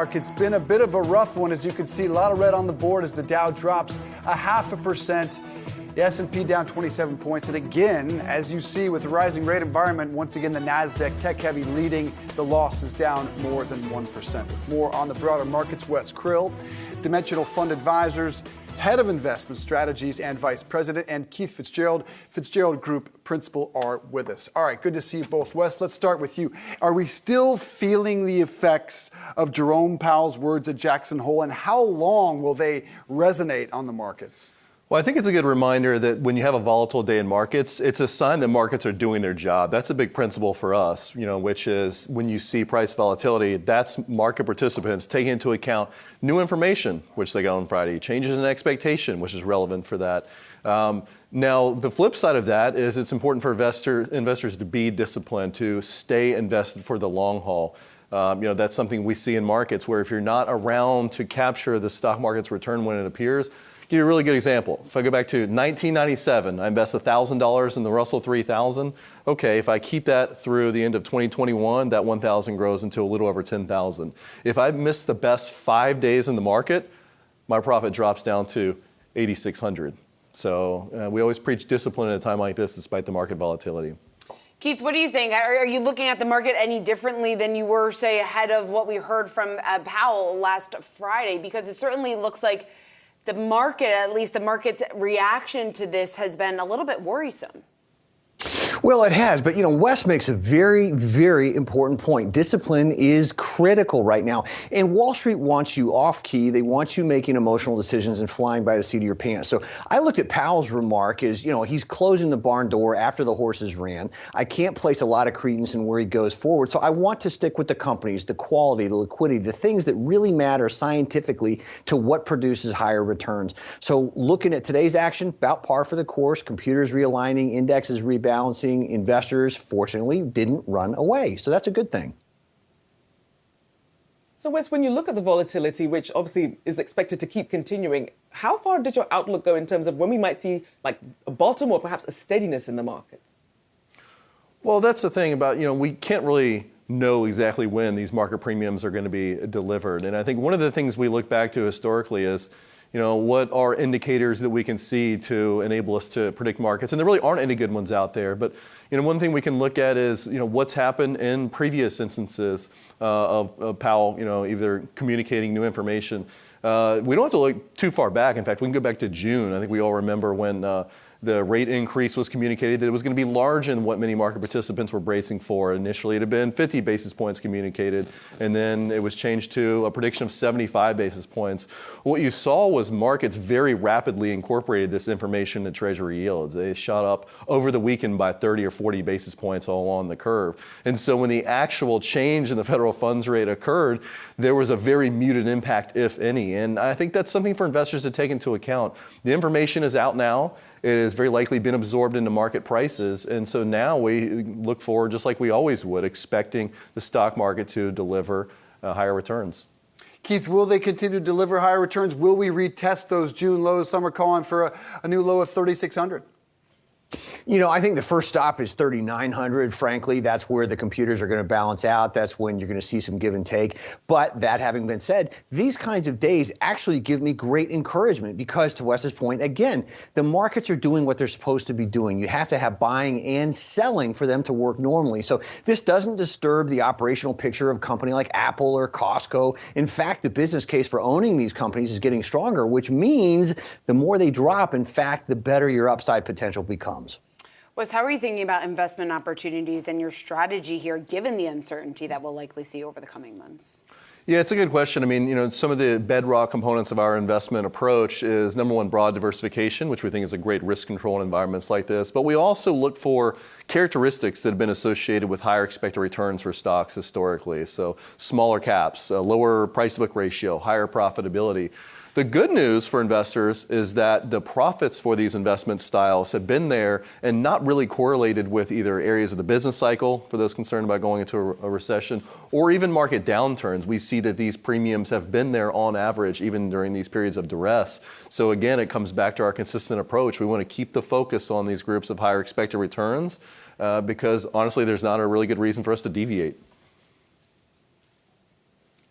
It's been a bit of a rough one, as you can see. A lot of red on the board as the Dow drops 0.5%. The S&P down 27 points. And again, as you see with the rising rate environment, once again, the NASDAQ tech-heavy leading. The loss is down more than 1%. With more on the broader markets, Wes Krill, Dimensional Fund Advisors, Head of Investment Strategies and Vice President, and Keith Fitz-Gerald, Fitz-Gerald Group Principal, are with us. All right, good to see you both. Wes, let's start with you. Are we still feeling the effects of Jerome Powell's words at Jackson Hole, and how long will they resonate on the markets? Well, I think it's a good reminder that when you have a volatile day in markets, it's a sign that markets are doing their job. That's a big principle for us, which is when you see price volatility, that's market participants taking into account new information, which they got on Friday, changes in expectation, which is relevant for that. Now, the flip side of that is it's important for investors to be disciplined, to stay invested for the long haul. That's something we see in markets where if you're not around to capture the stock market's return when it appears. Give you a really good example. If I go back to 1997, I invest $1,000 in the Russell 3000. Okay, if I keep that through the end of 2021, that 1,000 grows into a little over 10,000. If I miss the best 5 days in the market, my profit drops down to 8,600. So we always preach discipline at a time like this, despite the market volatility. Keith, what do you think? Are you looking at the market any differently than you were, say, ahead of what we heard from Powell last Friday? Because it certainly looks like the market, at least the market's reaction to this, has been a little bit worrisome. Well, it has. But, Wes makes a very, very important point. Discipline is critical right now. And Wall Street wants you off key. They want you making emotional decisions and flying by the seat of your pants. So I looked at Powell's remark as, he's closing the barn door after the horses ran. I can't place a lot of credence in where he goes forward. So I want to stick with the companies, the quality, the liquidity, the things that really matter scientifically to what produces higher returns. So looking at today's action, about par for the course, computers realigning, indexes rebalancing. Investors, fortunately, didn't run away. So that's a good thing. So, Wes, when you look at the volatility, which obviously is expected to keep continuing, how far did your outlook go in terms of when we might see like a bottom or perhaps a steadiness in the markets? Well, that's the thing about, we can't really know exactly when these market premiums are going to be delivered. And I think one of the things we look back to historically is, what are indicators that we can see to enable us to predict markets? And there really aren't any good ones out there. But, one thing we can look at is, what's happened in previous instances of Powell, either communicating new information. We don't have to look too far back. In fact, we can go back to June. I think we all remember when the rate increase was communicated that it was going to be larger than what many market participants were bracing for. Initially, it had been 50 basis points communicated, and then it was changed to a prediction of 75 basis points. What you saw was markets very rapidly incorporated this information to Treasury yields. They shot up over the weekend by 30 or 40 basis points all along the curve. And so when the actual change in the federal funds rate occurred, there was a very muted impact, if any. And I think that's something for investors to take into account. The information is out now. It has very likely been absorbed into market prices. And so now we look forward, just like we always would, expecting the stock market to deliver higher returns. Keith, will they continue to deliver higher returns? Will we retest those June lows? Some are calling for a new low of 3,600. I think the first stop is 3,900. Frankly, that's where the computers are going to balance out. That's when you're going to see some give and take. But that having been said, these kinds of days actually give me great encouragement because, to Wes's point, again, the markets are doing what they're supposed to be doing. You have to have buying and selling for them to work normally. So this doesn't disturb the operational picture of a company like Apple or Costco. In fact, the business case for owning these companies is getting stronger, which means the more they drop, in fact, the better your upside potential becomes. Wes, how are you thinking about investment opportunities and your strategy here, given the uncertainty that we'll likely see over the coming months? Yeah, it's a good question. I mean, some of the bedrock components of our investment approach is, number one, broad diversification, which we think is a great risk control in environments like this. But we also look for characteristics that have been associated with higher expected returns for stocks historically. So smaller caps, lower price-to-book ratio, higher profitability. The good news for investors is that the profits for these investment styles have been there and not really correlated with either areas of the business cycle for those concerned about going into a recession or even market downturns. We see that these premiums have been there on average even during these periods of duress. So again, it comes back to our consistent approach. We want to keep the focus on these groups of higher expected returns because honestly, there's not a really good reason for us to deviate.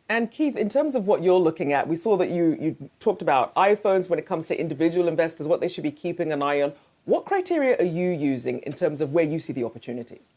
And Keith, in terms of what you're looking at, we saw that you talked about iPhones when it comes to individual investors, what they should be keeping an eye on. What criteria are you using in terms of where you see the opportunities?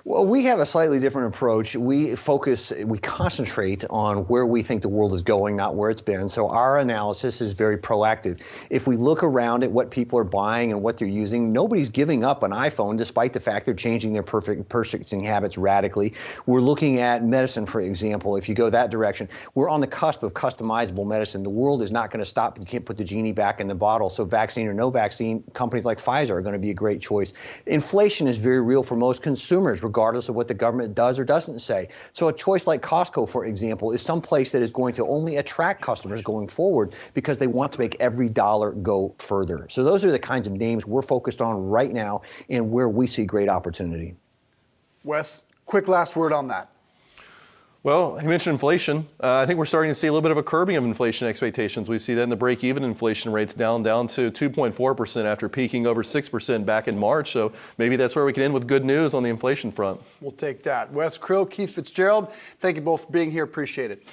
Well, we have a slightly different approach. We concentrate on where we think the world is going, not where it's been. So our analysis is very proactive. If we look around at what people are buying and what they're using, nobody's giving up an iPhone despite the fact they're changing their purchasing habits radically. We're looking at medicine, for example. If you go that direction, we're on the cusp of customizable medicine. The world is not going to stop. You can't put the genie back in the bottle. So vaccine or no vaccine, companies like Pfizer are going to be a great choice. Inflation is very real for most consumers, regardless of what the government does or doesn't say. So a choice like Costco, for example, is some place that is going to only attract customers going forward because they want to make every dollar go further. So those are the kinds of names we're focused on right now and where we see great opportunity. Wes, quick last word on that. Well, you mentioned inflation. I think we're starting to see a little bit of a curbing of inflation expectations. We see that in the break-even inflation rates down to 2.4% after peaking over 6% back in March. So maybe that's where we can end with good news on the inflation front. We'll take that. Wes Krill, Keith Fitz-Gerald, thank you both for being here. Appreciate it.